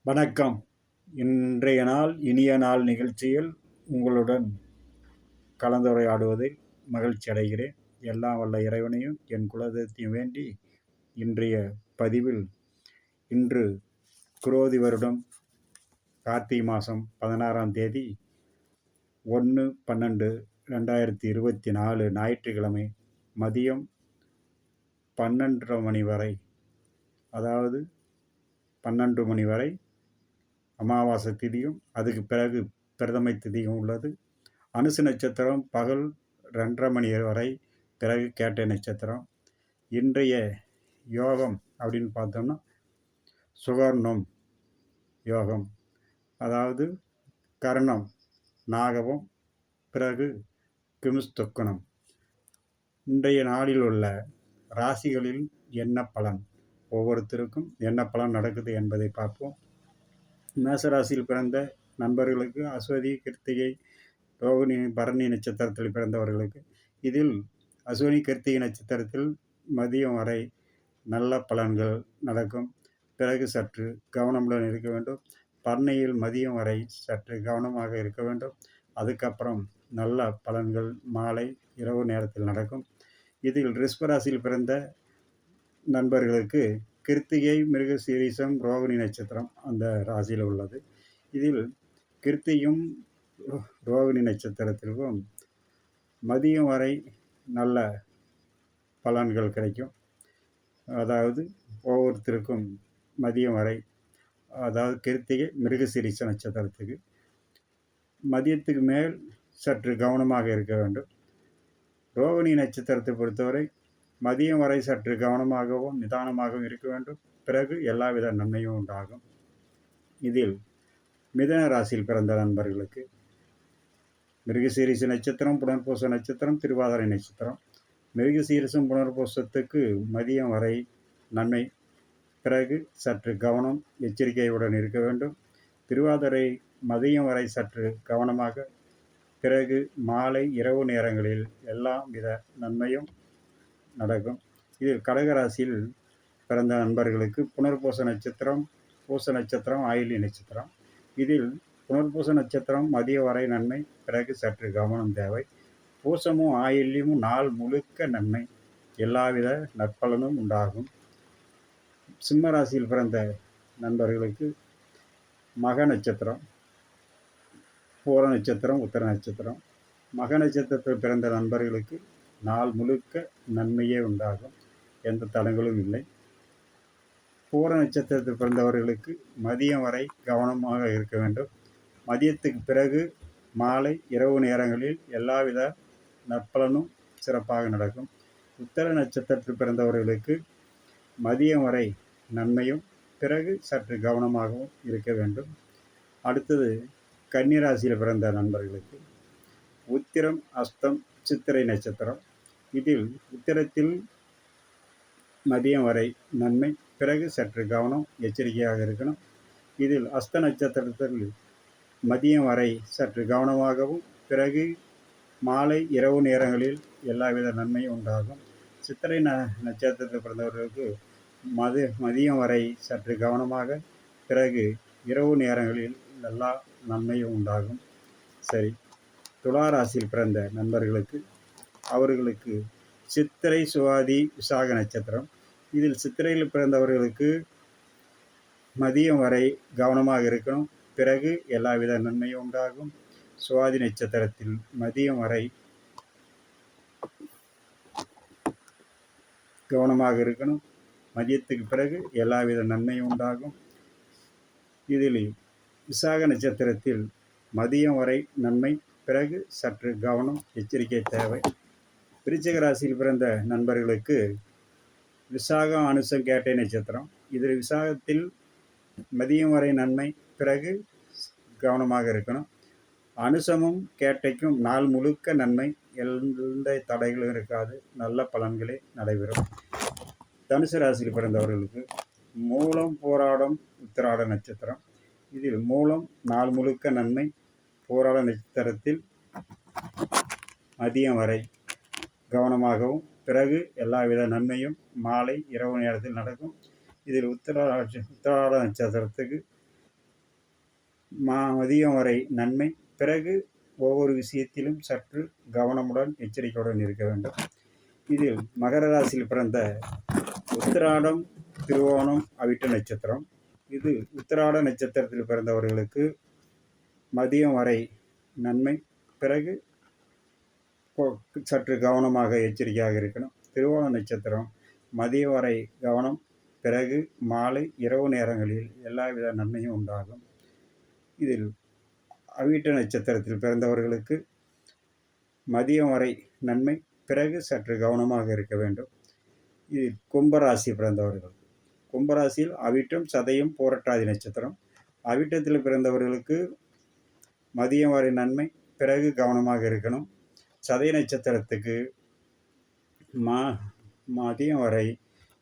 வணக்கம். இன்றைய நாள் இனிய நாள் நிகழ்ச்சியில் உங்களுடன் கலந்துரையாடுவதில் மகிழ்ச்சி அடைகிறேன். எல்லாம் வல்ல இறைவனையும் என் குலதெய்வத்தையும் வேண்டி இன்றைய பதிவில் இன்று குரோதி வருடம் கார்த்திகை மாதம் 16ஆம் தேதி 1/12/2024 ஞாயிற்றுக்கிழமை மதியம் 12:30 மணி வரை, அதாவது 12 மணி வரை அமாவாசை திதியும் அதுக்கு பிறகு பிரதமை திதியும் உள்ளது. அனுச நட்சத்திரம் பகல் 2:30 மணி வரை, பிறகு கேட்டை நட்சத்திரம். இன்றைய யோகம் அப்படின்னு பார்த்தோம்னா சுகர்ணம் யோகம், அதாவது கரணம் நாகவம், பிறகு கிமுஸ்துக்கணம். இன்றைய நாளில் உள்ள ராசிகளில் என்ன பலன், ஒவ்வொருத்தருக்கும் என்ன பலன் நடக்குது என்பதை பார்ப்போம். மேசராசியில் பிறந்த நண்பர்களுக்கு அஸ்வதி, கிருத்திகை, ரோகிணி, பரணி நட்சத்திரத்தில் பிறந்தவர்களுக்கு இதில் அஸ்வினி கிருத்திகை நட்சத்திரத்தில் மதியம் வரை நல்ல பலன்கள் நடக்கும். பிறகு சற்று கவனமுடன் இருக்க வேண்டும். பரணியில் மதியம் வரை சற்று கவனமாக இருக்க வேண்டும். அதுக்கப்புறம் நல்ல பலன்கள் மாலை இரவு நேரத்தில் நடக்கும். இதில் ரிஷபராசியில் பிறந்த நண்பர்களுக்கு கிருத்திகை, மிருகசீரிஷம், ரோகிணி நட்சத்திரம் அந்த ராசியில் உள்ளது. இதில் கிருத்தியும் ரோகிணி நட்சத்திரத்திற்கும் மதியம் வரை நல்ல பலன்கள் கிடைக்கும். அதாவது ஒவ்வொருத்தருக்கும் மதியம் வரை, அதாவது கிருத்திகை மிருகசீரிஷ நட்சத்திரத்துக்கு மதியத்துக்கு மேல் சற்று கவனமாக இருக்க வேண்டும். ரோகிணி நட்சத்திரத்தை பொறுத்தவரை மதியம் வரை சற்று கவனமாகவும் நிதானமாகவும் இருக்க வேண்டும். பிறகு எல்லாவித நன்மையும் உண்டாகும். இதில் மிதுன ராசியில் பிறந்த நண்பர்களுக்கு மிருகசீரிஷ நட்சத்திரம், புனர்பூச நட்சத்திரம், திருவாதிரை நட்சத்திரம். மிருகசீரிஷம் புனர்பூசத்துக்கு மதியம் வரை நன்மை, பிறகு சற்று கவனம் எச்சரிக்கையுடன் இருக்க வேண்டும். திருவாதிரை மதியம் வரை சற்று கவனமாக, பிறகு மாலை இரவு நேரங்களில் எல்லா வித நன்மையும் நடக்கும். இதில் கடகராசியில் பிறந்த நண்பர்களுக்கு புனர்பூச நட்சத்திரம், பூச நட்சத்திரம், ஆயில்ய நட்சத்திரம். இதில் புனர்பூச நட்சத்திரம் மதிய வரை நன்மை, பிறகு சற்று கவனம் தேவை. பூசமும் ஆயில்யமும் நாள் முழுக்க நன்மை, எல்லாவித நற்பலனும் உண்டாகும். சிம்ம ராசியில் பிறந்த நண்பர்களுக்கு மக நட்சத்திரம், பூர நட்சத்திரம், உத்தர நட்சத்திரம். மக நட்சத்திரத்தில் பிறந்த நண்பர்களுக்கு நாள் முழுக்க நன்மையே உண்டாகும், எந்த தடங்களும் இல்லை. பூர நட்சத்திரத்தில் பிறந்தவர்களுக்கு மதியம் வரை கவனமாக இருக்க வேண்டும். மதியத்துக்கு பிறகு மாலை இரவு நேரங்களில் எல்லாவித நற்பலனும் சிறப்பாக நடக்கும். உத்தர நட்சத்திரத்தில் பிறந்தவர்களுக்கு மதியம் வரை நன்மையும், பிறகு சற்று கவனமாகவும் இருக்க வேண்டும். அடுத்தது கன்னிராசியில் பிறந்த நண்பர்களுக்கு உத்திரம், அஸ்தம், சித்திரை நட்சத்திரம். இதில் உத்திரத்தில் மதியம் வரை நன்மை, பிறகு சற்று கவனம் எச்சரிக்கையாக இருக்கணும். இதில் அஸ்த நட்சத்திரத்தில் மதியம் வரை சற்று கவனமாகவும், பிறகு மாலை இரவு நேரங்களில் எல்லாவித நன்மையும் உண்டாகும். சித்திரை நட்சத்திரத்தில் பிறந்தவர்களுக்கு மதியம் வரை சற்று கவனமாக, பிறகு இரவு நேரங்களில் எல்லா நன்மையும் உண்டாகும். சரி, துளாராசியில் பிறந்த நண்பர்களுக்கு அவர்களுக்கு சித்திரை, சுவாதி, விசாக நட்சத்திரம். இதில் சித்திரையில் பிறந்தவர்களுக்கு மதியம் வரை கவனமாக இருக்கணும், பிறகு எல்லாவித நன்மையும் உண்டாகும். சுவாதி நட்சத்திரத்தில் மதியம் வரை கவனமாக இருக்கணும், மதியத்துக்கு பிறகு எல்லாவித நன்மையும் உண்டாகும். இதில் விசாக நட்சத்திரத்தில் மதியம் வரை நன்மை, பிறகு சற்று கவனம் எச்சரிக்கை தேவை. விருச்சிக ராசியில் பிறந்த நண்பர்களுக்கு விசாகம், அனுசம், கேட்டை நட்சத்திரம். இதில் விசாகத்தில் மதியம் வரை நன்மை, பிறகு கவனமாக இருக்கணும். அனுசமும் கேட்டைக்கும் நாள் முழுக்க நன்மை, எந்த தடைகளும் இருக்காது, நல்ல பலன்களே நடைபெறும். தனுசு ராசியில் பிறந்தவர்களுக்கு மூலம், போராடம், உத்திராட நட்சத்திரம். இதில் மூலம் நாள் முழுக்க நன்மை, போராட நட்சத்திரத்தில் மதியம் வரை கவனமாகவும், பிறகு எல்லாவித நன்மையும் மாலை இரவு நேரத்தில் நடக்கும். இதில் உத்திராட நட்சத்திரத்துக்கு மதியம் வரை நன்மை. பிறகு ஒவ்வொரு விஷயத்திலும் சற்று கவனமுடன் எச்சரிக்கையுடன் இருக்க வேண்டும். இதில் மகர ராசியில் பிறந்த உத்திராடம், திருவோணம், அவிட்ட நட்சத்திரம். இது உத்திராட நட்சத்திரத்தில் பிறந்தவர்களுக்கு மதியம் வரை நன்மை. பிறகு சற்று கவனமாக எச்சரிக்கையாக இருக்கணும். திருவோண நட்சத்திரம் மதியம் வரை கவனம். பிறகு மாலை இரவு நேரங்களில் எல்லாவித நன்மையும் உண்டாகும். இதில் அவிட்ட நட்சத்திரத்தில் பிறந்தவர்களுக்கு மதியம் வரை நன்மை. பிறகு சற்று கவனமாக இருக்க வேண்டும். இதில் கும்பராசி பிறந்தவர்கள், கும்பராசியில் அவிட்டம், சதயம், பூரட்டாதி நட்சத்திரம். அவிட்டத்தில் பிறந்தவர்களுக்கு மதியம் வரை நன்மை. பிறகு கவனமாக இருக்கணும். சதய நட்சத்திரத்துக்கு மதியம் வரை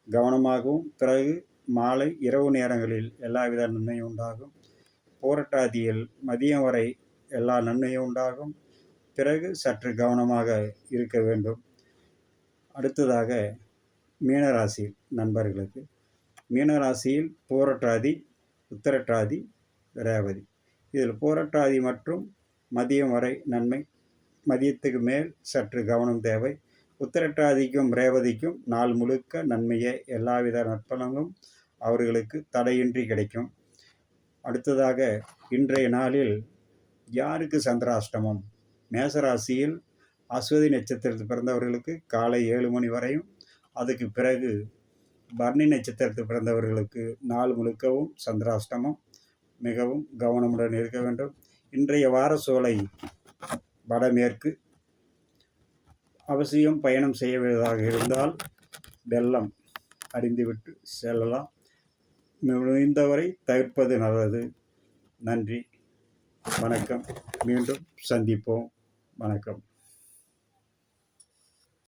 கவனமாகவும், பிறகு மாலை இரவு நேரங்களில் எல்லாவித நன்மையும் உண்டாகும். பூரட்டாதியில் மதியம் வரை எல்லா நன்மையும் உண்டாகும். பிறகு சற்று கவனமாக இருக்க வேண்டும். அடுத்ததாக மீனராசி நண்பர்களுக்கு, மீனராசியில் பூரட்டாதி, உத்திரட்டாதி, ரேவதி. இதில் பூரட்டாதி மற்றும் மதியம் வரை நன்மை. மதியத்துக்கு மேல் சற்று கவனம் தேவை. உத்திரட்டாதிக்கும் ரேவதிக்கும் நாள் முழுக்க நன்மையே. எல்லாவித நற்பலனும் அவர்களுக்கு தடையின்றி கிடைக்கும். அடுத்ததாக இன்றைய நாளில் யாருக்கு சந்திராஷ்டமம்? மேசராசியில் அஸ்வதி நட்சத்திரத்தில் பிறந்தவர்களுக்கு காலை 7 மணி வரையும், அதுக்கு பிறகு பரணி நட்சத்திரத்தில் பிறந்தவர்களுக்கு நாள் முழுக்கவும் சந்திராஷ்டமம். மிகவும் கவனமுடன் இருக்க வேண்டும். இன்றைய வார சோலை வடமேற்கு. அவசியம் பயணம் செய்வதாக இருந்தால் வெள்ளம் அறிந்துவிட்டு செல்லலாம். முடிந்தவரை தவிர்ப்பது நல்லது. நன்றி, வணக்கம். மீண்டும் சந்திப்போம். வணக்கம்.